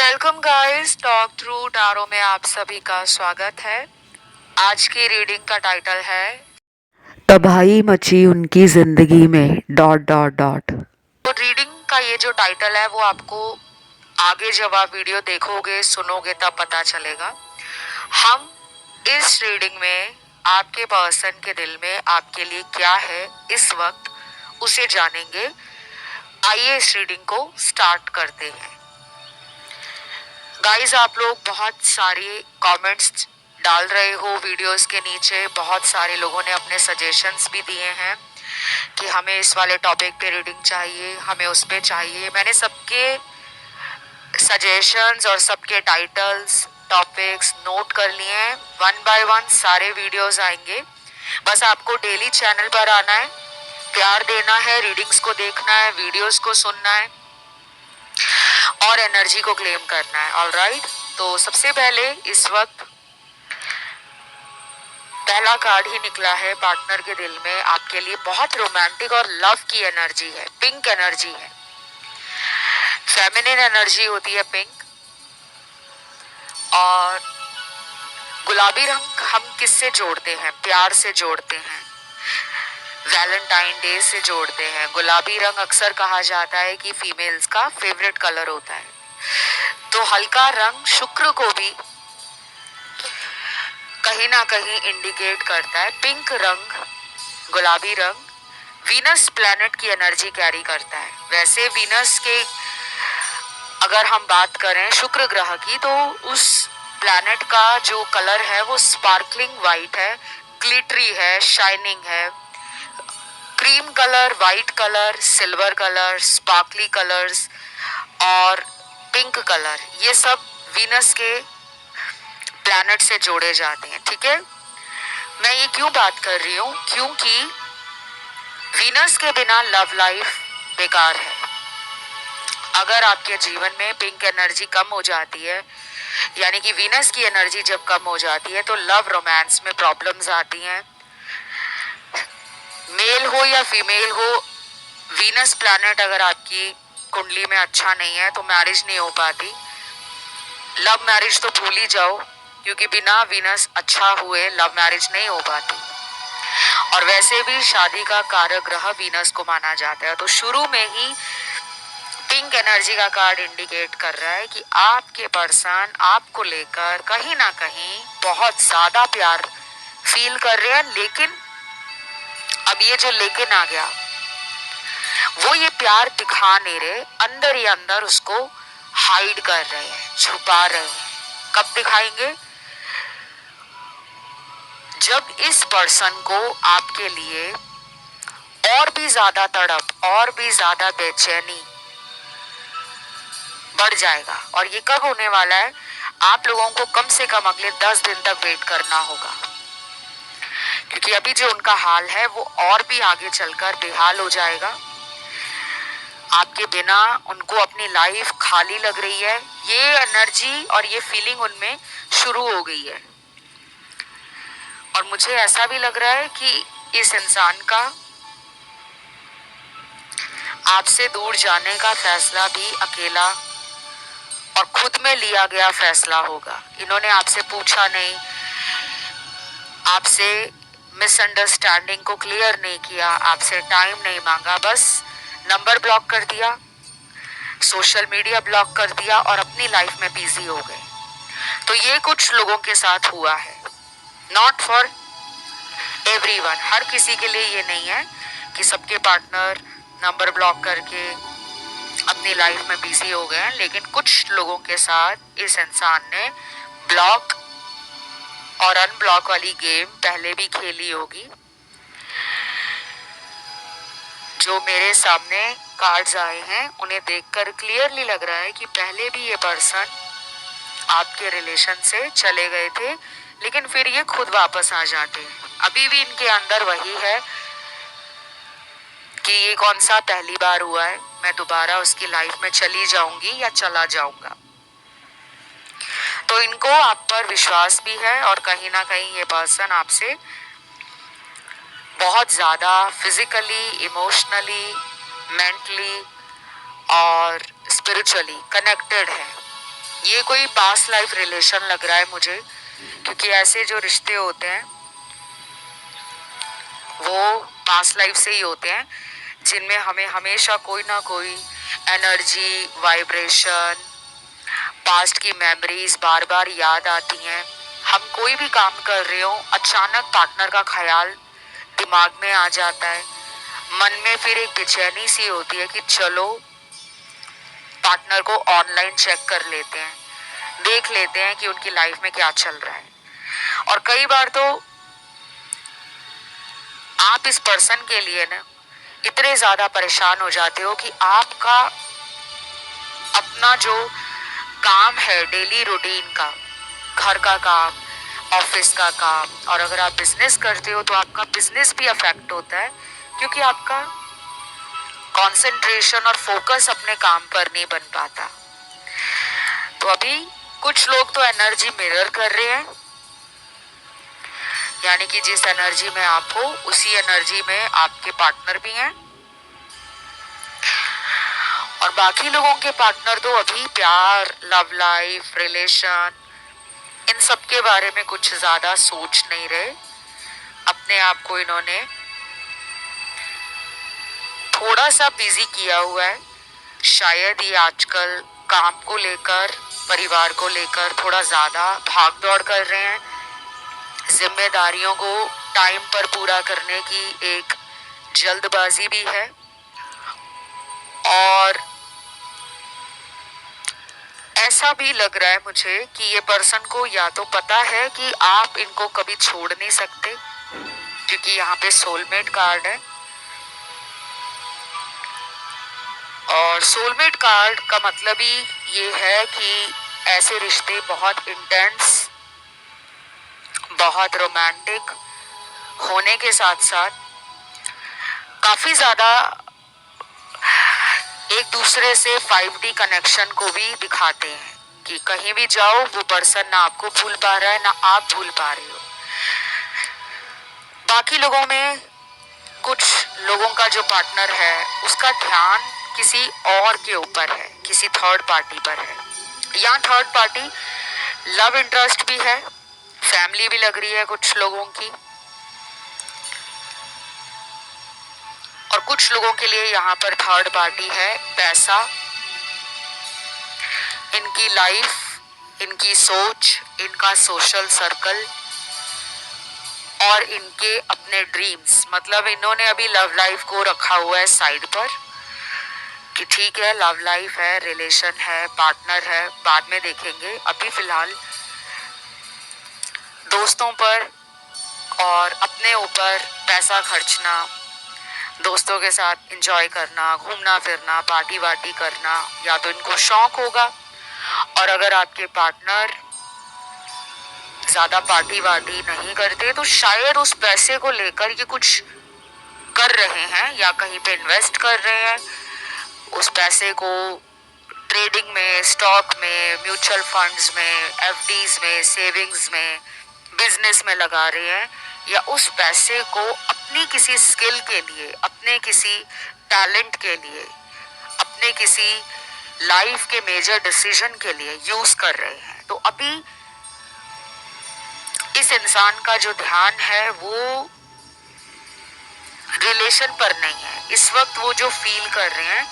Welcome guys, talk through tarot में आप सभी का स्वागत है। आज की रीडिंग का टाइटल है तबाही मची उनकी जिंदगी में डॉट डॉट डॉट। तो रीडिंग का ये जो टाइटल है वो आपको आगे जब आप वीडियो देखोगे सुनोगे तब पता चलेगा। हम इस रीडिंग में आपके पर्सन के दिल में आपके लिए क्या है इस वक्त उसे जानेंगे। आइए इस रीडिंग को स्टार्ट करते हैं। गाइस, आप लोग बहुत सारे कमेंट्स डाल रहे हो वीडियोस के नीचे। बहुत सारे लोगों ने अपने सजेशंस भी दिए हैं कि हमें इस वाले टॉपिक पे रीडिंग चाहिए, हमें उस पे चाहिए। मैंने सबके सजेशंस और सबके टाइटल्स टॉपिक्स नोट कर लिए हैं। वन बाय वन सारे वीडियोस आएंगे। बस आपको डेली चैनल पर आना है, प्यार देना है, रीडिंग्स को देखना है, वीडियोस को सुनना है और एनर्जी को क्लेम करना है। ऑलराइट, तो सबसे पहले इस वक्त पहला कार्ड ही निकला है। पार्टनर के दिल में आपके लिए बहुत रोमांटिक और लव की एनर्जी है, पिंक एनर्जी है। फेमिनिन एनर्जी होती है पिंक। और गुलाबी रंग हम किससे जोड़ते हैं? प्यार से जोड़ते हैं, वैलेंटाइन डे से जोड़ते हैं। गुलाबी रंग अक्सर कहा जाता है कि फीमेल्स का फेवरेट कलर होता है। तो हल्का रंग शुक्र को भी कहीं ना कहीं इंडिकेट करता है। पिंक रंग, गुलाबी रंग वीनस प्लैनेट की एनर्जी कैरी करता है। वैसे वीनस के अगर हम बात करें शुक्र ग्रह की, तो उस प्लैनेट का जो कलर है वो स्पार्कलिंग वाइट है, ग्लिटरी है, शाइनिंग है। Cream colour, white colour, silver colour, sparkly colours और पिंक कलर, ये सब वीनस के प्लैनेट से जोड़े जाते हैं। ठीक है, मैं ये क्यों बात कर रही हूँ? क्योंकि वीनस के बिना लव लाइफ बेकार है। अगर आपके जीवन में पिंक एनर्जी कम हो जाती है, यानी कि वीनस की एनर्जी जब कम हो जाती है, तो लव रोमांस में प्रॉब्लम्स आती हैं। मेल हो या फीमेल हो, वीनस प्लैनेट अगर आपकी कुंडली में अच्छा नहीं है तो मैरिज नहीं हो पाती। लव मैरिज तो भूल ही जाओ, क्योंकि बिना वीनस अच्छा हुए लव मैरिज नहीं हो पाती। और वैसे भी शादी का कारक ग्रह वीनस को माना जाता है। तो शुरू में ही पिंक एनर्जी का कार्ड इंडिकेट कर रहा है कि आपके पर्सन आपको लेकर कहीं ना कहीं बहुत ज्यादा प्यार फील कर रहे हैं। लेकिन अब ये जो लेकिन आ गया, वो ये प्यार दिखा नहीं रहे, अंदर ही अंदर उसको हाइड कर रहे हैं, छुपा रहे हैं। कब दिखाएंगे? जब इस पर्सन को आपके लिए और भी ज्यादा तड़प, और भी ज्यादा बेचैनी बढ़ जाएगा। और ये कब होने वाला है? आप लोगों को कम से कम अगले 10 दिन तक वेट करना होगा, क्योंकि अभी जो उनका हाल है वो और भी आगे चलकर बेहाल हो जाएगा। आपके बिना उनको अपनी लाइफ खाली लग रही है, ये एनर्जी और ये फीलिंग उनमें शुरू हो गई है। और मुझे ऐसा भी लग रहा है कि इस इंसान का आपसे दूर जाने का फैसला भी अकेला और खुद में लिया गया फैसला होगा। इन्होंने आपसे पूछा नहीं, आपसे मिसअंडरस्टैंडिंग को क्लियर नहीं किया, आपसे टाइम नहीं मांगा, बस नंबर ब्लॉक कर दिया, सोशल मीडिया ब्लॉक कर दिया और अपनी लाइफ में बिजी हो गए। तो ये कुछ लोगों के साथ हुआ है। नॉट फॉर एवरीवन, हर किसी के लिए ये नहीं है कि सबके पार्टनर नंबर ब्लॉक करके अपनी लाइफ में बिजी हो गए हैं। लेकिन कुछ लोगों के साथ इस इंसान ने ब्लॉक और अनब्लॉक वाली गेम पहले भी खेली होगी। जो मेरे सामने कार्ड्स आए हैं उन्हें देखकर क्लियरली लग रहा है कि पहले भी ये पर्सन आपके रिलेशन से चले गए थे, लेकिन फिर ये खुद वापस आ जाते हैं। अभी भी इनके अंदर वही है कि ये कौन सा पहली बार हुआ है, मैं दोबारा उसकी लाइफ में चली जाऊंगी या चला जाऊंगा। तो इनको आप पर विश्वास भी है और कहीं ना कहीं ये पर्सन आपसे बहुत ज्यादा फिजिकली, इमोशनली, मेंटली और स्पिरिचुअली कनेक्टेड है। ये कोई पास्ट लाइफ रिलेशन लग रहा है मुझे, क्योंकि ऐसे जो रिश्ते होते हैं वो पास्ट लाइफ से ही होते हैं, जिनमें हमें हमेशा कोई ना कोई एनर्जी, वाइब्रेशन, पास्ट की मेमोरीज बार बार याद आती हैं। हम कोई भी काम कर रहे हो, अचानक पार्टनर का ख्याल दिमाग में आ जाता है, मन में फिर एक बेचैनी सी होती है कि चलो पार्टनर को ऑनलाइन चेक कर लेते हैं, देख लेते हैं कि उनकी लाइफ में क्या चल रहा है। और कई बार तो आप इस पर्सन के लिए ना इतने ज्यादा परेशान हो जाते हो कि आपका अपना जो काम है डेली रूटीन का, घर का काम, ऑफिस का काम, और अगर आप बिजनेस करते हो तो आपका बिजनेस भी अफेक्ट होता है, क्योंकि आपका कंसंट्रेशन और फोकस अपने काम पर नहीं बन पाता। तो अभी कुछ लोग तो एनर्जी मिरर कर रहे हैं, यानी कि जिस एनर्जी में आप हो उसी एनर्जी में आपके पार्टनर भी हैं, और बाकी लोगों के पार्टनर तो अभी प्यार, लव लाइफ, रिलेशन, इन सब के बारे में कुछ ज्यादा सोच नहीं रहे। अपने आप को इन्होंने थोड़ा सा बिजी किया हुआ है, शायद ये आजकल काम को लेकर, परिवार को लेकर थोड़ा ज्यादा भाग दौड़ कर रहे हैं। जिम्मेदारियों को टाइम पर पूरा करने की एक जल्दबाजी भी है, और ऐसा भी लग रहा है मुझे कि ये पर्सन को या तो पता है कि आप इनको कभी छोड़ नहीं सकते, क्योंकि यहाँ पे सोलमेट कार्ड है, और सोलमेट कार्ड का मतलब ही ये है कि ऐसे रिश्ते बहुत इंटेंस, बहुत रोमांटिक होने के साथ साथ काफी ज्यादा एक दूसरे से 5D कनेक्शन को भी दिखाते हैं, कि कहीं भी जाओ वो पर्सन ना आपको भूल पा रहा है ना आप भूल पा रहे हो। बाकी लोगों में कुछ लोगों का जो पार्टनर है उसका ध्यान किसी और के ऊपर है, किसी थर्ड पार्टी पर है। यहाँ थर्ड पार्टी लव इंटरेस्ट भी है, फैमिली भी लग रही है कुछ लोगों की, और कुछ लोगों के लिए यहाँ पर थर्ड पार्टी है पैसा, इनकी लाइफ, इनकी सोच, इनका सोशल सर्कल, और इनके अपने ड्रीम्स। मतलब इन्होंने अभी लव लाइफ को रखा हुआ है साइड पर, कि ठीक है लव लाइफ है, रिलेशन है, पार्टनर है, बाद में देखेंगे, अभी फिलहाल दोस्तों पर और अपने ऊपर पैसा खर्चना, दोस्तों के साथ एंजॉय करना, घूमना फिरना, पार्टी वार्टी करना, या तो इनको शौक होगा। और अगर आपके पार्टनर ज्यादा पार्टी वार्टी नहीं करते तो शायद उस पैसे को लेकर ये कुछ कर रहे हैं या कहीं पे इन्वेस्ट कर रहे हैं, उस पैसे को ट्रेडिंग में, स्टॉक में, म्यूचुअल फंड्स में, एफडीज में, सेविंग्स में, बिजनेस में लगा रहे हैं, या उस पैसे को अपनी किसी स्किल के लिए, अपने किसी टैलेंट के लिए, अपने किसी लाइफ के मेजर डिसीजन के लिए यूज कर रहे हैं। तो अभी इस इंसान का जो ध्यान है वो रिलेशन पर नहीं है। इस वक्त वो जो फील कर रहे हैं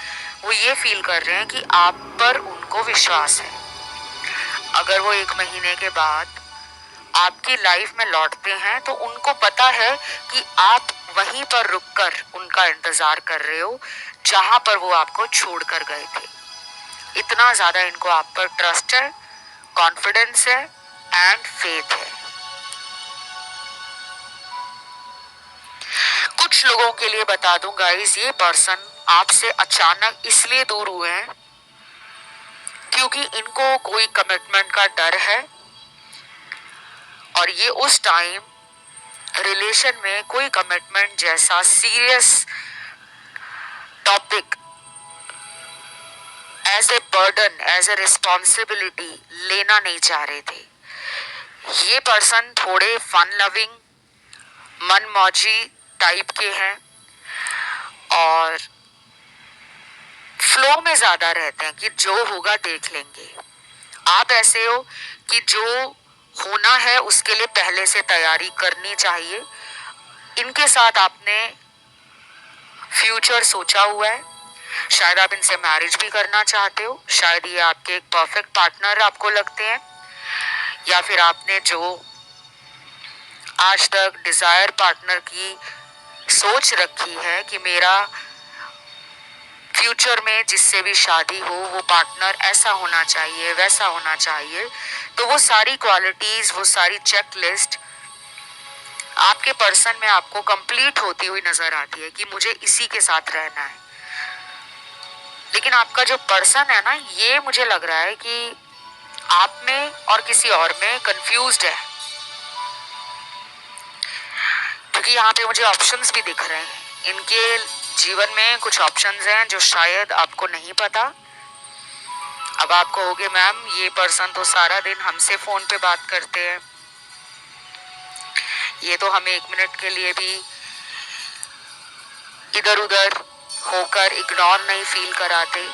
वो ये फील कर रहे हैं कि आप पर उनको विश्वास है। अगर वो 1 महीने के बाद आपकी लाइफ में लौटते हैं तो उनको पता है कि आप वहीं पर रुककर उनका इंतजार कर रहे हो जहां पर वो आपको छोड़ कर गए थे। इतना ज्यादा इनको आप पर ट्रस्ट है, कॉन्फिडेंस है एंड फेथ है। कुछ लोगों के लिए बता दूं गाइस, ये पर्सन आपसे अचानक इसलिए दूर हुए हैं क्योंकि इनको कोई कमिटमेंट का डर है, और ये उस टाइम रिलेशन में कोई कमिटमेंट जैसा serious topic as a burden, as a responsibility लेना नहीं चाह रहे थे। ये पर्सन थोड़े फन लविंग, मनमौजी टाइप के हैं, और फ्लो में ज्यादा रहते हैं कि जो होगा देख लेंगे। आप ऐसे हो कि जो होना है उसके लिए पहले से तैयारी करनी चाहिए। इनके साथ आपने फ्यूचर सोचा हुआ है, शायद आप इनसे मैरिज भी करना चाहते हो, शायद ये आपके एक परफेक्ट पार्टनर आपको लगते हैं, या फिर आपने जो आज तक डिजायर पार्टनर की सोच रखी है कि मेरा फ्यूचर में जिससे भी शादी हो वो पार्टनर ऐसा होना चाहिए, वैसा होना चाहिए, तो वो सारी क्वालिटीज, वो सारी चेक लिस्ट आपके पर्सन में आपको कंप्लीट होती हुई नजर आती है कि मुझे इसी के साथ रहना है। लेकिन आपका जो पर्सन है ना, ये मुझे लग रहा है कि आप में और किसी और में कंफ्यूज्ड है, क्योंकि यहाँ पे मुझे ऑप्शंस भी दिख रहे हैं। इनके जीवन में कुछ ऑप्शंस हैं जो शायद आपको नहीं पता। अब आप कहोगे मैम ये पर्सन तो सारा दिन हमसे फोन पे बात करते हैं, ये तो हमें 1 मिनट के लिए भी इधर उधर होकर इग्नोर नहीं फील कराते।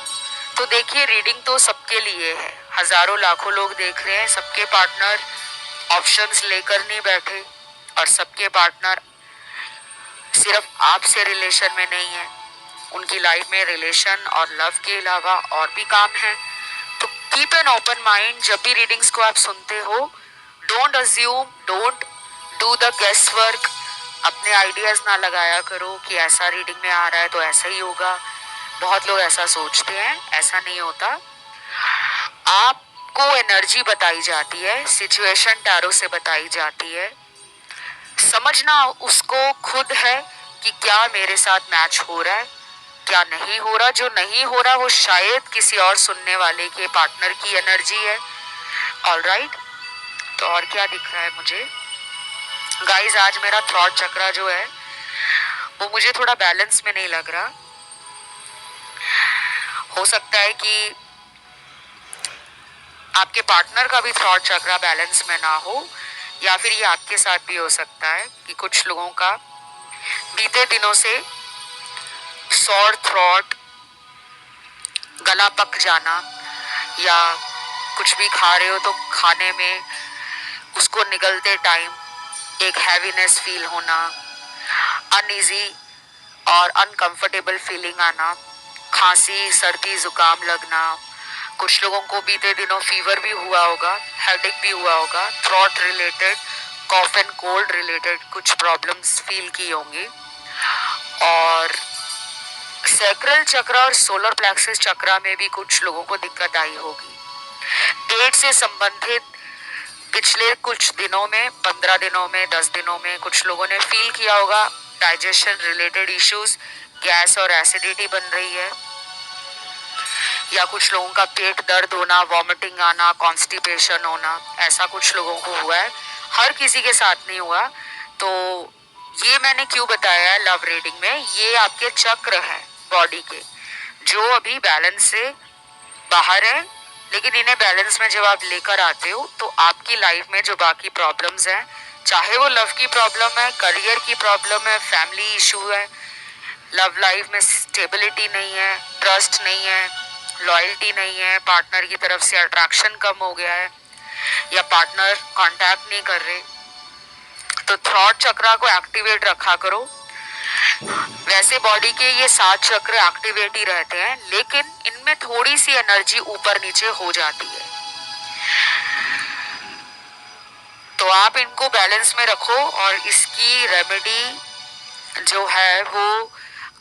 तो देखिए, रीडिंग तो सबके लिए है, हजारों लाखों लोग देख रहे हैं, सबके पार्टनर ऑप्शंस लेकर नहीं बैठे, और सबके पार्टनर सिर्फ आपसे रिलेशन में नहीं है, उनकी लाइफ में रिलेशन और लव के अलावा और भी काम है। तो कीप एन ओपन माइंड। जब भी रीडिंग्स को आप सुनते हो, don't assume, don't do the guess work. अपने आइडियाज ना लगाया करो कि ऐसा रीडिंग में आ रहा है तो ऐसा ही होगा। बहुत लोग ऐसा सोचते हैं, ऐसा नहीं होता। आपको एनर्जी बताई जाती है, सिचुएशन टैरो से बताई जाती है, समझना उसको खुद है कि क्या मेरे साथ मैच हो रहा है, क्या नहीं हो रहा। जो नहीं हो रहा वो शायद किसी और सुनने वाले के पार्टनर की एनर्जी है। ऑलराइट, तो और क्या दिख रहा है मुझे गाइस? आज मेरा थ्रॉट चक्रा जो है वो मुझे थोड़ा बैलेंस में नहीं लग रहा। हो सकता है कि आपके पार्टनर का भी थ्रॉट चक्रा बैलेंस में ना हो, या फिर ये आपके साथ भी हो सकता है कि कुछ लोगों का बीते दिनों से सॉर थ्रॉट, गला पक जाना, या कुछ भी खा रहे हो तो खाने में उसको निगलते टाइम एक हैवीनेस फील होना, अनईजी और अनकंफर्टेबल फीलिंग आना, खांसी, सर्दी, जुकाम लगना। कुछ लोगों को बीते दिनों फीवर भी हुआ होगा, हेडेक भी हुआ होगा, throat related, cough and cold related कुछ प्रॉब्लम्स फील की होंगी। और सैक्रल चक्र और सोलर प्लेक्सस चक्र में भी कुछ लोगों को दिक्कत आई होगी। पेट से संबंधित पिछले कुछ दिनों में, 15 दिनों में, 10 दिनों में कुछ लोगों ने फील किया होगा डाइजेशन रिलेटेड इश्यूज, गैस और एसिडिटी बन रही है, या कुछ लोगों का पेट दर्द होना, वॉमिटिंग आना, कॉन्स्टिपेशन होना, ऐसा कुछ लोगों को हुआ है। हर किसी के साथ नहीं हुआ। तो ये मैंने क्यों बताया है लव रीडिंग में, ये आपके चक्र हैं बॉडी के जो अभी बैलेंस से बाहर है, लेकिन इन्हें बैलेंस में जब आप लेकर आते हो तो आपकी लाइफ में जो बाकी प्रॉब्लम्स हैं, चाहे वो लव की प्रॉब्लम है, करियर की प्रॉब्लम है, फैमिली इशू है, लव लाइफ में स्टेबिलिटी नहीं है, ट्रस्ट नहीं है, लॉयल्टी नहीं है, पार्टनर की तरफ से अट्रैक्शन कम हो गया है, या पार्टनर कांटेक्ट नहीं कर रहे, तो थ्रॉट चक्र को एक्टिवेट रखा करो। वैसे बॉडी के ये 7 चक्र एक्टिवेट ही रहते हैं, लेकिन इनमें थोड़ी सी एनर्जी ऊपर नीचे हो जाती है, तो आप इनको बैलेंस में रखो। और इसकी रेमेडी जो है वो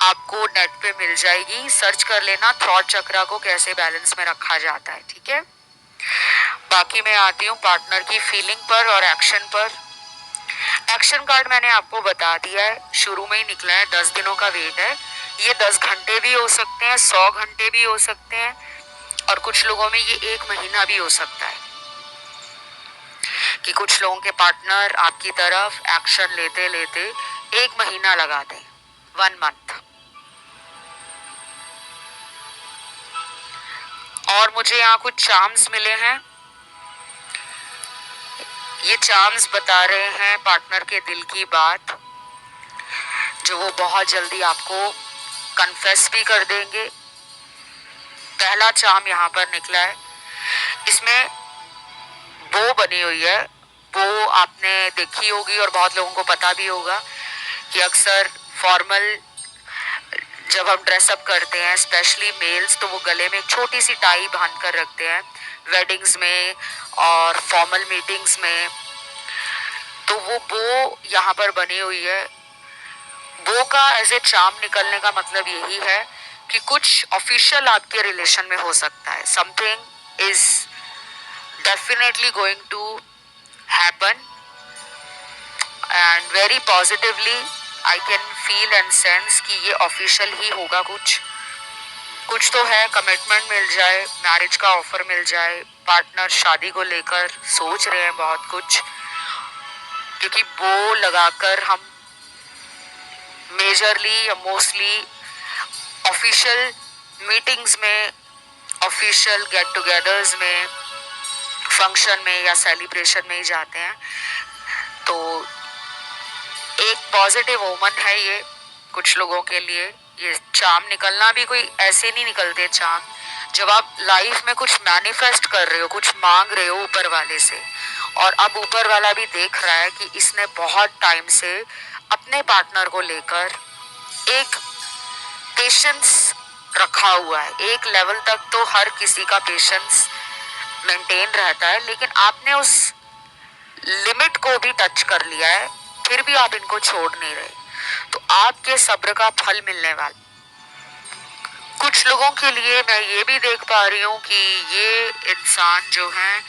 आपको नेट पे मिल जाएगी, सर्च कर लेना थ्रॉट चक्र को कैसे बैलेंस में रखा जाता है, ठीक है। बाकी मैं आती हूँ पार्टनर की फीलिंग पर और एक्शन पर। एक्शन कार्ड मैंने आपको बता दिया है, शुरू में ही निकला है, 10 दिनों का वेट है। ये 10 घंटे भी हो सकते हैं, 100 घंटे भी हो सकते हैं, और कुछ लोगों में ये 1 महीना भी हो सकता है कि कुछ लोगों के पार्टनर आपकी तरफ एक्शन लेते लेते 1 महीना लगा दें, 1 मंथ। और मुझे यहाँ कुछ चार्म्स मिले हैं, ये चार्म्स बता रहे हैं पार्टनर के दिल की बात, जो वो बहुत जल्दी आपको कन्फेस भी कर देंगे। पहला चार्म यहाँ पर निकला है, इसमें वो बनी हुई है। वो आपने देखी होगी और बहुत लोगों को पता भी होगा कि अक्सर फॉर्मल जब हम ड्रेसअप करते हैं, स्पेशली मेल्स, तो वो गले में एक छोटी सी टाई बांध कर रखते हैं वेडिंग्स में और फॉर्मल मीटिंग्स में। तो वो बो यहाँ पर बनी हुई है। बो का एज ए चार्म निकलने का मतलब यही है कि कुछ ऑफिशियल आपके रिलेशन में हो सकता है, something is definitely going to happen and very positively I can feel and sense कि ये ऑफिशियल ही होगा। कुछ तो है, कमिटमेंट मिल जाए, मैरिज का ऑफर मिल जाए, पार्टनर शादी को लेकर सोच रहे हैं बहुत कुछ, क्योंकि वो लगाकर हम मेजरली या मोस्टली ऑफिशियल मीटिंग्स में, ऑफिशियल गेट टुगेदर्स में, फंक्शन में या सेलिब्रेशन में ही जाते हैं। तो एक पॉजिटिव ओमन है ये कुछ लोगों के लिए। ये चार्म निकलना भी कोई ऐसे नहीं निकलते चार्म। जब आप लाइफ में कुछ मैनिफेस्ट कर रहे हो, कुछ मांग रहे हो ऊपर वाले से, और अब ऊपर वाला भी देख रहा है कि इसने बहुत टाइम से अपने पार्टनर को लेकर एक पेशेंस रखा हुआ है। एक लेवल तक तो हर किसी का पेशेंस मेंटेन रहता है, लेकिन आपने उस लिमिट को भी टच कर लिया है, फिर भी आप इनको छोड़ नहीं रहे। तो आपके सब्र का फल मिलने वाला। कुछ लोगों के लिए मैं ये भी देख पा रही हूँ कि ये इंसान जो है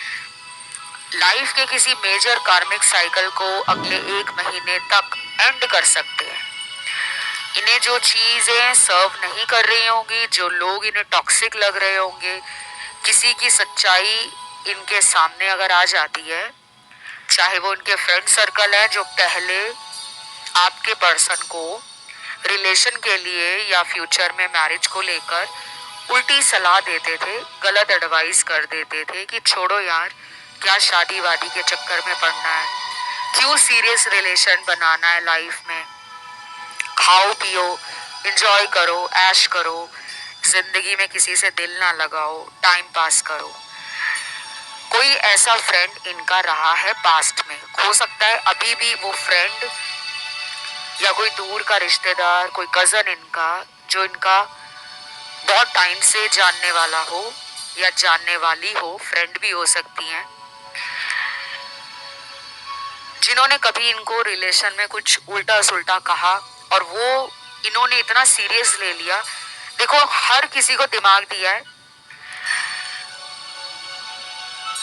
लाइफ के किसी मेजर कार्मिक साइकिल को अगले 1 महीने तक एंड कर सकते हैं। इन्हें जो चीजें सर्व नहीं कर रही होंगी, जो लोग इन्हें टॉक्सिक लग रहे होंगे, किसी की सच्चाई इनके सामने अगर आ जाती है, चाहे वो उनके फ्रेंड सर्कल है जो पहले आपके पर्सन को रिलेशन के लिए या फ्यूचर में मैरिज को लेकर उल्टी सलाह देते थे, गलत एडवाइस कर देते थे कि छोड़ो यार, क्या शादी वादी के चक्कर में पड़ना है, क्यों सीरियस रिलेशन बनाना है लाइफ में, खाओ पियो, एंजॉय करो, ऐश करो, जिंदगी में किसी से दिल ना लगाओ, टाइम पास करो। कोई ऐसा फ्रेंड इनका रहा है पास्ट में, हो सकता है अभी भी वो फ्रेंड या कोई दूर का रिश्तेदार, कोई कजन इनका जो इनका बहुत टाइम से जानने वाला हो या जानने वाली हो, फ्रेंड भी हो सकती हैं, जिन्होंने कभी इनको रिलेशन में कुछ उल्टा सुल्टा कहा और वो इन्होंने इतना सीरियस ले लिया। देखो, हर किसी को दिमाग दिया है।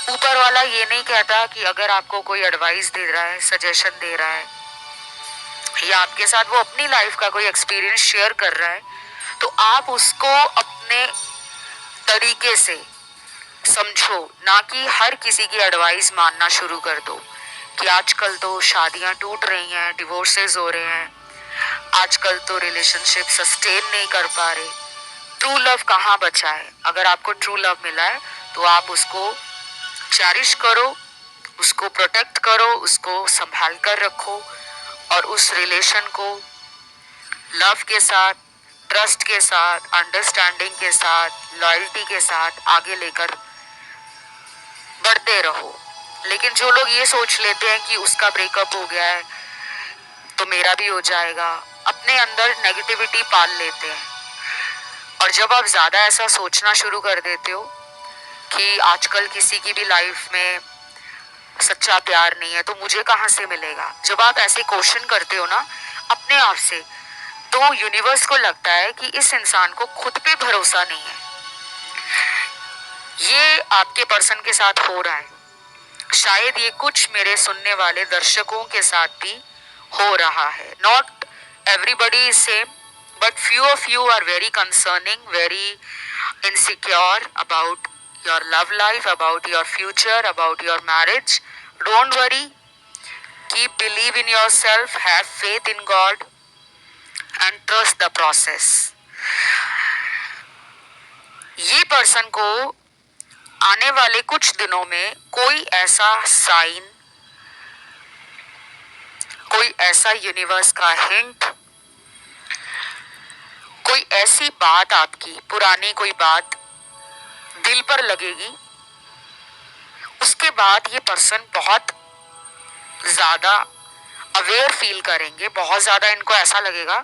ऊपर वाला ये नहीं कहता कि अगर आपको कोई एडवाइस दे रहा है, सजेशन दे रहा है, या आपके साथ वो अपनी लाइफ का कोई एक्सपीरियंस शेयर कर रहा है, तो आप उसको अपने तरीके से समझो, ना कि हर किसी की एडवाइस मानना शुरू कर दो। कि आजकल तो शादियां टूट रही हैं, डिवोर्सेस हो रहे हैं, आजकल तो रिलेशनशिप सस्टेन नहीं कर पा रहे। ट्रू लव कहाँ बचा है? अगर आपको ट्रू लव मिला है तो आप उसको चेरिश करो, उसको प्रोटेक्ट करो, उसको संभाल कर रखो और उस रिलेशन को लव के साथ, ट्रस्ट के साथ, अंडरस्टैंडिंग के साथ, लॉयल्टी के साथ आगे लेकर बढ़ते रहो। लेकिन जो लोग ये सोच लेते हैं कि उसका ब्रेकअप हो गया है तो मेरा भी हो जाएगा, अपने अंदर नेगेटिविटी पाल लेते हैं। और जब आप ज्यादा ऐसा सोचना शुरू कर देते हो कि आजकल किसी की भी लाइफ में सच्चा प्यार नहीं है तो मुझे कहाँ से मिलेगा, जब आप ऐसे क्वेश्चन करते हो ना अपने आप से, तो यूनिवर्स को लगता है कि इस इंसान को खुद पे भरोसा नहीं है। ये आपके पर्सन के साथ हो रहा है, शायद ये कुछ मेरे सुनने वाले दर्शकों के साथ भी हो रहा है। Not everybody is same, but few of you are very concerning, very insecure about your love life, about your future, about your marriage. Don't worry, keep believe in yourself, have faith in God and trust the process. ये person को आने वाले कुछ दिनों में कोई ऐसा sign, कोई ऐसा यूनिवर्स का हिंट, कोई ऐसी बात, आपकी पुरानी कोई बात दिल पर लगेगी, उसके बाद ये पर्सन बहुत ज़्यादा अवेयर फील करेंगे, बहुत ज़्यादा इनको ऐसा लगेगा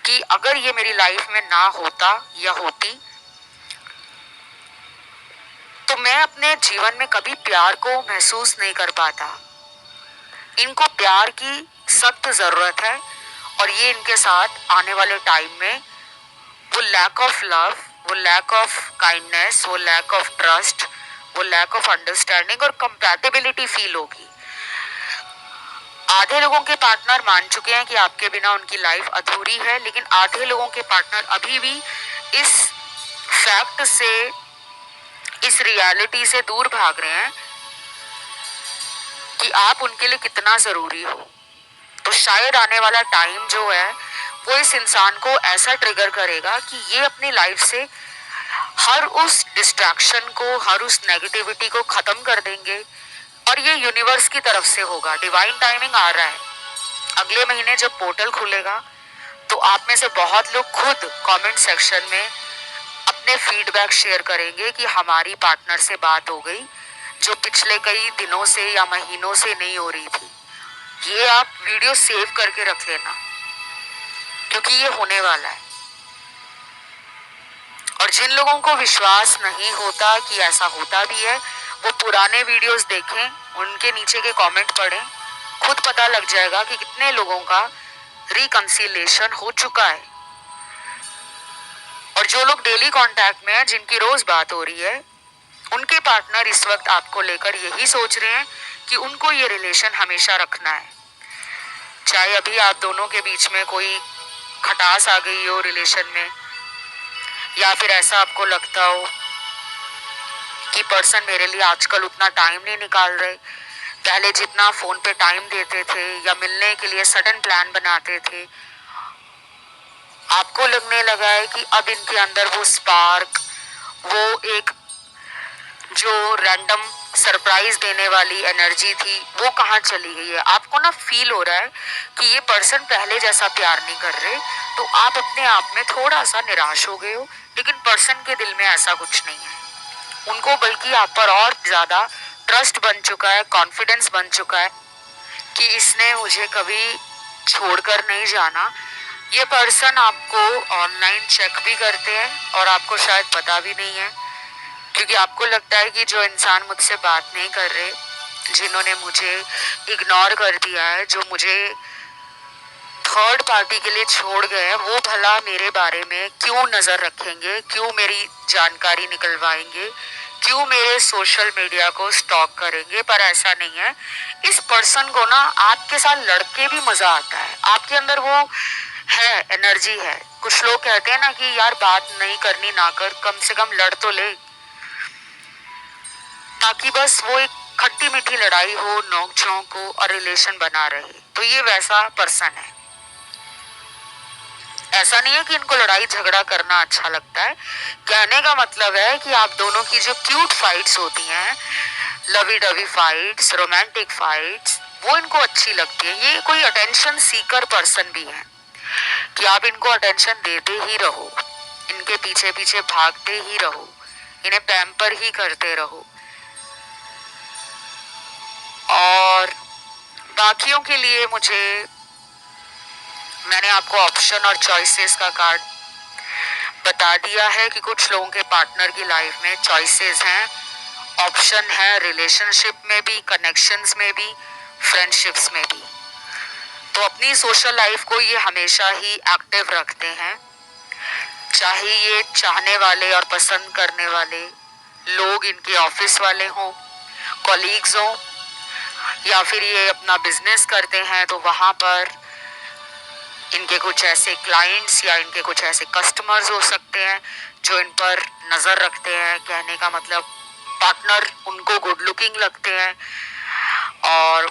कि अगर ये मेरी लाइफ में ना होता या होती तो मैं अपने जीवन में कभी प्यार को महसूस नहीं कर पाता। इनको प्यार की सख्त ज़रूरत है और ये इनके साथ आने वाले टाइम में वो लैक ऑफ लव, वो लैक ऑफ काइंडनेस, वो लैक ऑफ ट्रस्ट, वो लैक ऑफ अंडरस्टैंडिंग और कंपैटिबिलिटी फील होगी। आधे लोगों के पार्टनर मान चुके हैं कि आपके बिना उनकी लाइफ अधूरी है, लेकिन आधे लोगों के पार्टनर अभी भी इस फैक्ट से, इस रियलिटी से दूर भाग रहे हैं कि आप उनके लिए कितना जरूरी हो। तो शायद आने वाला टाइम जो है वो इस इंसान को ऐसा ट्रिगर करेगा कि ये अपनी लाइफ से हर उस डिस्ट्रैक्शन को, हर उस नेगेटिविटी को खत्म कर देंगे और ये यूनिवर्स की तरफ से होगा। डिवाइन टाइमिंग आ रहा है। अगले महीने जब पोर्टल खुलेगा तो आप में से बहुत लोग खुद कमेंट सेक्शन में अपने फीडबैक शेयर करेंगे कि हमारी पार्टनर से बात हो गई जो पिछले कई दिनों से या महीनों से नहीं हो रही थी। ये आप वीडियो सेव करके रख लेना क्योंकि ये होने वाला है। और जिन लोगों को विश्वास नहीं होता कि ऐसा होता भी है, वो पुराने वीडियोस देखें, उनके नीचे के कमेंट पढ़ें, खुद पता लग जाएगा कि कितने लोगों का रिकंसिलेशन हो चुका है। और जो लोग डेली कांटेक्ट में हैं, जिनकी रोज बात हो रही है, उनके पार्टनर इस वक्त आपको लेकर यही सोच रहे हैं कि उनको ये रिलेशन हमेशा रखना है। चाहे अभी आप दोनों के बीच में कोई खटास आ गई हो रिलेशन में, या फिर ऐसा आपको लगता हो कि पर्सन मेरे लिए आजकल उतना टाइम नहीं निकाल रहे, पहले जितना फोन पे टाइम देते थे या मिलने के लिए सडन प्लान बनाते थे, आपको लगने लगा है कि अब इनके अंदर वो स्पार्क, वो एक जो रैंडम सरप्राइज देने वाली एनर्जी थी, वो कहाँ चली गई है। आपको ना फील हो रहा है कि ये पर्सन पहले जैसा प्यार नहीं कर रहे, तो आप अपने आप में थोड़ा सा निराश हो गए हो। लेकिन पर्सन के दिल में ऐसा कुछ नहीं है। उनको बल्कि आप पर और ज्यादा ट्रस्ट बन चुका है, कॉन्फिडेंस बन चुका है कि इसने मुझे कभी छोड़कर नहीं जाना। ये पर्सन आपको ऑनलाइन चेक भी करते हैं और आपको शायद पता भी नहीं है, क्योंकि आपको लगता है कि जो इंसान मुझसे बात नहीं कर रहे, जिन्होंने मुझे इग्नोर कर दिया है, जो मुझे थर्ड पार्टी के लिए छोड़ गए हैं, वो भला मेरे बारे में क्यों नजर रखेंगे, क्यों मेरी जानकारी निकलवाएंगे, क्यों मेरे सोशल मीडिया को स्टॉक करेंगे। पर ऐसा नहीं है। इस पर्सन को ना आपके साथ लड़के भी मजा आता है। आपके अंदर वो है, एनर्जी है। कुछ लोग कहते हैं ना कि यार बात नहीं करनी ना कर, कम से कम लड़ तो ले, ताकि बस वो एक खट्टी मीठी लड़ाई हो, नोक झोंक हो और रिलेशन बना रहे। तो ये वैसा पर्सन है। ऐसा नहीं है कि इनको लड़ाई झगड़ा करना अच्छा लगता है। कहने का मतलब है कि आप दोनों की जो क्यूट फाइट्स होती हैं, lovey dovey fights, romantic fights, वो इनको अच्छी लगती है। ये कोई अटेंशन सीकर पर्सन भी है कि आप इनको अटेंशन देते ही रहो, इनके पीछे पीछे भागते ही रहो, इन्हें पैम्पर ही करते रहो। और बाकियों के लिए मैंने आपको ऑप्शन और चॉइसेस का कार्ड बता दिया है कि कुछ लोगों के पार्टनर की लाइफ में चॉइसेस हैं, ऑप्शन है, रिलेशनशिप में भी, कनेक्शंस में भी, फ्रेंडशिप्स में भी। तो अपनी सोशल लाइफ को ये हमेशा ही एक्टिव रखते हैं, चाहे ये चाहने वाले और पसंद करने वाले लोग इनके ऑफिस वाले हों, कॉलीग्स हों, या फिर ये अपना बिजनेस करते हैं तो वहां पर इनके कुछ ऐसे क्लाइंट्स या इनके कुछ ऐसे कस्टमर्स हो सकते हैं जो इन पर नजर रखते हैं। कहने का मतलब पार्टनर उनको गुड लुकिंग लगते हैं और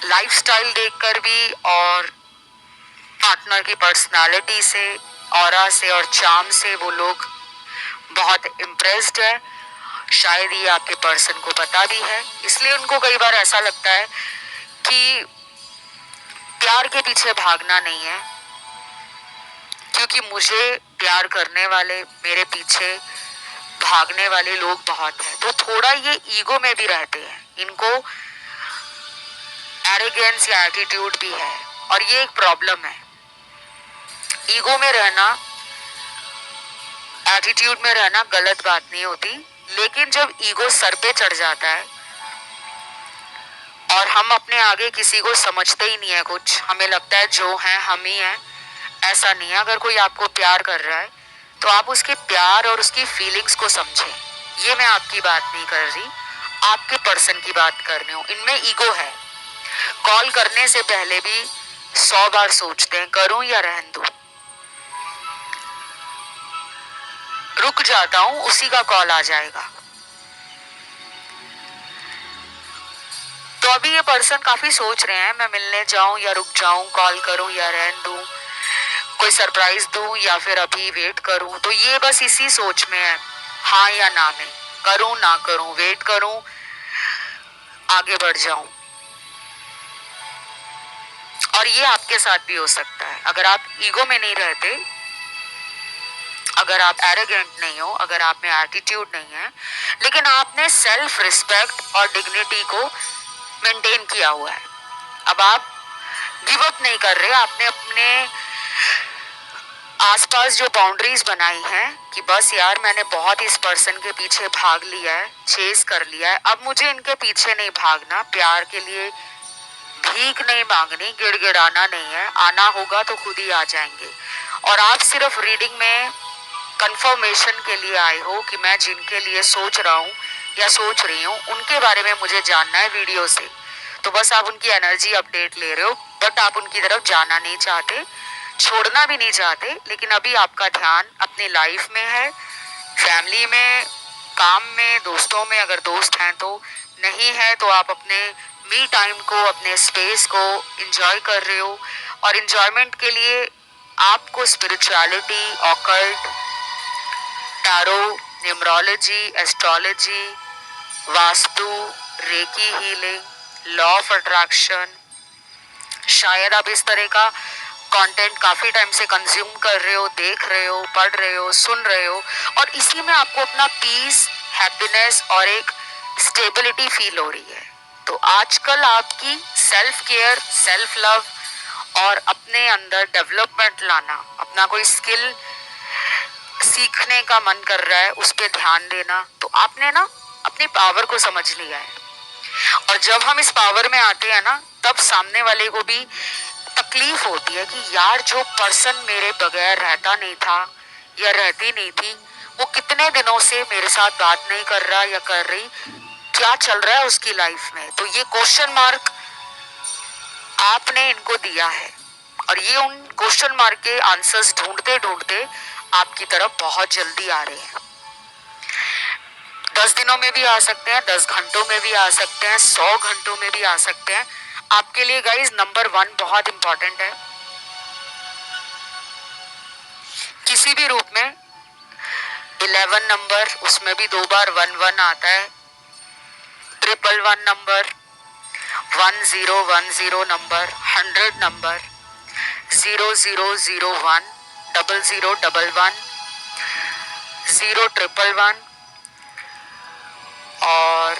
लाइफस्टाइल देखकर भी, और पार्टनर की पर्सनालिटी से, ऑरा से और चार्म से वो लोग बहुत इम्प्रेस्ड है। शायद ये आपके पर्सन को पता भी है, इसलिए उनको कई बार ऐसा लगता है कि प्यार के पीछे भागना नहीं है, क्योंकि मुझे प्यार करने वाले मेरे पीछे भागने वाले लोग बहुत हैं, तो थोड़ा ये ईगो में भी रहते हैं, इनको एरोगेंस या एटीट्यूड भी है, और ये एक प्रॉब्लम है। ईगो में रहना, एटीट्यूड में रहना गलत बात नहीं होती, लेकिन जब ईगो सर पे चढ़ जाता है और हम अपने आगे किसी को समझते ही नहीं है कुछ, हमें लगता है जो है हम ही हैं, ऐसा नहीं है। अगर कोई आपको प्यार कर रहा है तो आप उसके प्यार और उसकी फीलिंग्स को समझें। ये मैं आपकी बात नहीं कर रही, आपके पर्सन की बात कर रही हूँ। इनमें ईगो है, कॉल करने से पहले भी 100 बार सोचते हैं करूं या रहन दूं, रुक जाता हूं, उसी का कॉल आ जाएगा। तो अभी ये पर्सन काफी सोच रहे हैं मैं मिलने जाऊं या रुक जाऊं, कॉल करूं या रहन दूं, कोई सरप्राइज दूं या फिर अभी वेट करूं। तो ये बस इसी सोच में है, हाँ या ना में, करूं ना करूं, वेट करूं, आगे बढ़ जाऊं। और ये आपके साथ भी हो सकता है अगर आप ईगो में नहीं रहते, अगर आप एरोगेंट नहीं हो, अगर आप में एटीट्यूड नहीं है, लेकिन आपने सेल्फ रिस्पेक्ट और डिग्निटी को मेंटेन किया हुआ है। अब आप गिव अप नहीं कर रहे, आपने अपने आसपास जो बाउंड्रीज बनाई हैं कि बस यार मैंने बहुत इस पर्सन के पीछे भाग लिया है, चेस कर लिया है, अब मुझे इनके पीछे नहीं भागना, प्यार के लिए भीख नहीं मांगनी, गिड़गिड़ाना नहीं है, आना होगा तो खुद ही आ जाएंगे। और आप सिर्फ रीडिंग में कंफर्मेशन के लिए आए हो कि मैं जिनके लिए सोच रहा हूँ या सोच रही हूँ उनके बारे में मुझे जानना है वीडियो से, तो बस आप उनकी एनर्जी अपडेट ले रहे हो, बट आप उनकी तरफ जाना नहीं चाहते, छोड़ना भी नहीं चाहते। लेकिन अभी आपका ध्यान अपनी लाइफ में है, फैमिली में, काम में, दोस्तों में, अगर दोस्त हैं तो, नहीं है तो आप अपने मी टाइम को, अपने स्पेस को एंजॉय कर रहे हो। और एंजॉयमेंट के लिए आपको spirituality, occult, tarot, numerology, astrology, vastu, recce healing, law of attraction, शायद आप इस तरह का कंटेंट काफी टाइम से कंज्यूम कर रहे हो, देख रहे हो, पढ़ रहे हो, सुन रहे हो, और इसी में आपको अपना पीस, हैप्पीनेस और एक स्टेबिलिटी फील हो रही है। तो आजकल आपकी सेल्फ केयर, सेल्फ लव और अपने अंदर डेवलपमेंट लाना, अपना कोई स्किल सीखने का मन कर रहा है, उस पर ध्यान देना, तो आपने ना अपनी पावर को समझ लिया है। और जब हम इस पावर में आते हैं ना, तब सामने वाले को भी तकलीफ होती है कि यार जो पर्सन मेरे बगैर रहता नहीं था या रहती नहीं थी, वो कितने दिनों से मेरे साथ बात नहीं कर रहा या कर रही, क्या चल रहा है उसकी लाइफ में। तो ये क्वेश्चन मार्क आपने इनको दिया है, और ये उन क्वेश्चन मार्क के आंसर्स ढूंढते ढूंढते आपकी तरफ बहुत जल्दी आ रहे हैं। 10 दिनों में भी आ सकते हैं, 10 घंटों में भी आ सकते हैं, 100 घंटों में भी आ सकते हैं। आपके लिए गाइज नंबर 1 बहुत इंपॉर्टेंट है। किसी भी रूप में 11 नंबर, उसमें भी 2 बार 11 आता है, 111 नंबर, 1010 नंबर, 100 नंबर, 0001, 0011, 0111, और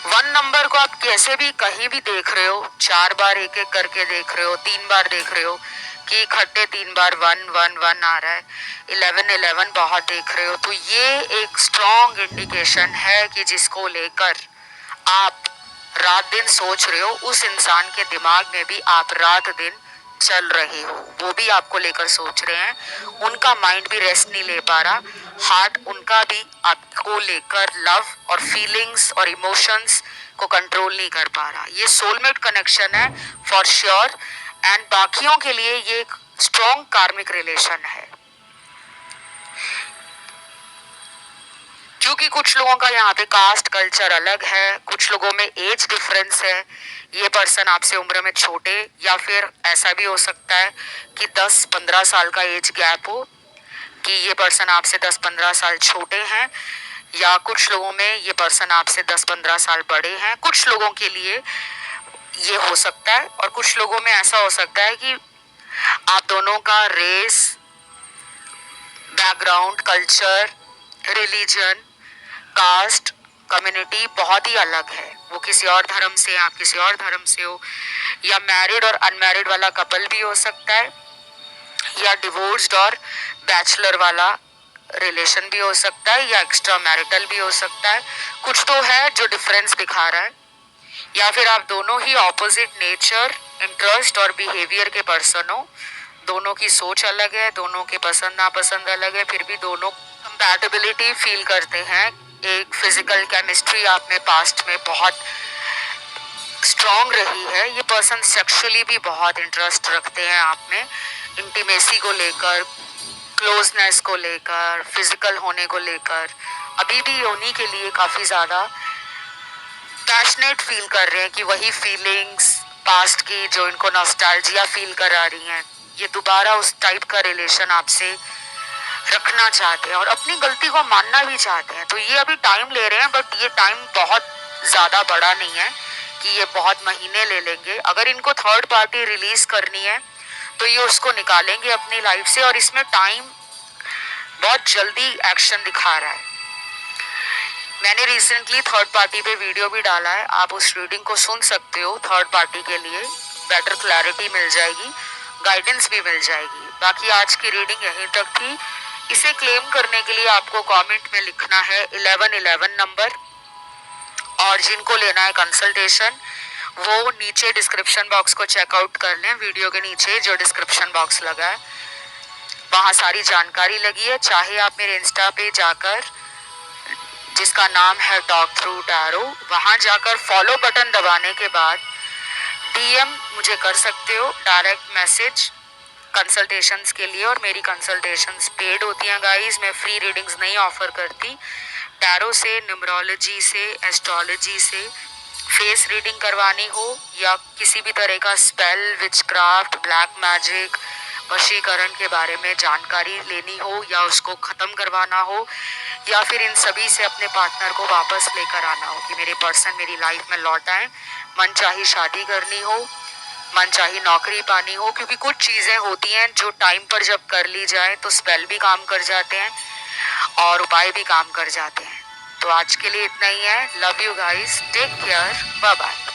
1 नंबर को आप कैसे भी कहीं भी देख रहे हो, 4 बार एक एक करके देख रहे हो, 3 बार देख रहे हो कि इकट्ठे 3 बार 111 आ रहा है, 1111 बहुत देख रहे हो, तो ये एक स्ट्रॉन्ग इंडिकेशन है कि जिसको लेकर आप रात दिन सोच रहे हो, उस इंसान के दिमाग में भी आप रात दिन चल रहे हो, वो भी आपको लेकर सोच रहे हैं, उनका माइंड भी रेस्ट नहीं ले पा रहा, हार्ट उनका भी आपको लेकर लव और फीलिंग्स और इमोशंस को कंट्रोल नहीं कर पा रहा। ये सोलमेट कनेक्शन है फॉर श्योर, एंड बाकियों के लिए ये एक स्ट्रॉन्ग कार्मिक रिलेशन है। क्योंकि कुछ लोगों का यहाँ पे कास्ट कल्चर अलग है, कुछ लोगों में एज डिफरेंस है, ये पर्सन आपसे उम्र में छोटे, या फिर ऐसा भी हो सकता है कि 10-15 साल का एज गैप हो, कि ये पर्सन आपसे 10-15 साल छोटे हैं, या कुछ लोगों में ये पर्सन आपसे 10-15 साल बड़े हैं। कुछ लोगों के लिए ये हो सकता है, और कुछ लोगों में ऐसा हो सकता है कि आप दोनों का race, background, culture religion, caste, community बहुत ही अलग है। वो किसी और धर्म से, आप किसी और धर्म से हो, या मैरिड और अनमैरिड वाला कपल भी हो सकता है, या डिवोर्स्ड और बैचलर वाला रिलेशन भी हो सकता है, या एक्स्ट्रा मैरिटल भी हो सकता है। कुछ तो है जो डिफरेंस दिखा रहा है। या फिर आप दोनों ही ऑपोजिट नेचर, इंटरेस्ट और बिहेवियर के पर्सन हो, दोनों की सोच अलग है, दोनों के पसंद नापसंद अलग है, फिर भी दोनों कंपैटिबिलिटी फील करते हैं। एक फिजिकल केमिस्ट्री आप में पास्ट में बहुत स्ट्रॉन्ग रही है। ये पर्सन सेक्सुअली भी बहुत इंटरेस्ट रखते हैं आप में, इंटीमेसी को लेकर, क्लोजनेस को लेकर, फिजिकल होने को लेकर। अभी भी उन्हीं के लिए काफी ज्यादा पैशनेट फील कर रहे हैं कि वही फीलिंग्स पास्ट की जो इनको नॉस्टैल्जिया फील करा रही हैं, ये दोबारा उस टाइप का रिलेशन आपसे रखना चाहते हैं और अपनी गलती को मानना भी चाहते हैं। तो ये अभी टाइम ले रहे हैं, बट ये टाइम बहुत ज्यादा बड़ा नहीं है कि ये बहुत महीने ले लेंगे। अगर इनको थर्ड पार्टी रिलीज करनी है तो ये उसको निकालेंगे अपनी लाइफ से, और इसमें टाइम बहुत जल्दी एक्शन दिखा रहा है। मैंने रिसेंटली थर्ड पार्टी पे वीडियो भी डाला है, आप उस रीडिंग को सुन सकते हो। थर्ड पार्टी के लिए बेटर क्लैरिटी मिल जाएगी, गाइडेंस भी मिल जाएगी। बाकी आज की रीडिंग यहीं तक थी। इसे क्लेम करने के लिए आपको कमेंट में लिखना है 1111 नंबर, और जिनको लेना है कंसल्टेशन वो नीचे डिस्क्रिप्शन बॉक्स को चेकआउट कर लें। वीडियो के नीचे जो डिस्क्रिप्शन बॉक्स लगा है वहाँ सारी जानकारी लगी है। चाहे आप मेरे इंस्टा पे जाकर, जिसका नाम है टॉक थ्रू टैरो, वहां जाकर फॉलो बटन दबाने के बाद डीएम मुझे कर सकते हो, डायरेक्ट मैसेज कंसल्टेशंस के लिए। और मेरी कंसल्टेशंस पेड होती हैं गाइस, मैं फ्री रीडिंग्स नहीं ऑफर करती। टैरो से, न्यूमरोलॉजी से, एस्ट्रोलॉजी से फेस रीडिंग करवानी हो, या किसी भी तरह का स्पेल, विचक्राफ्ट, ब्लैक मैजिक, वशीकरण के बारे में जानकारी लेनी हो, या उसको ख़त्म करवाना हो, या फिर इन सभी से अपने पार्टनर को वापस लेकर आना हो कि मेरे पर्सन मेरी लाइफ में लौट आए, मनचाही शादी करनी हो, मनचाही नौकरी पानी हो। क्योंकि कुछ चीज़ें होती हैं जो टाइम पर जब कर ली जाए तो स्पेल भी काम कर जाते हैं और उपाय भी काम कर जाते हैं। तो आज के लिए इतना ही है। Love you guys, take care, bye bye.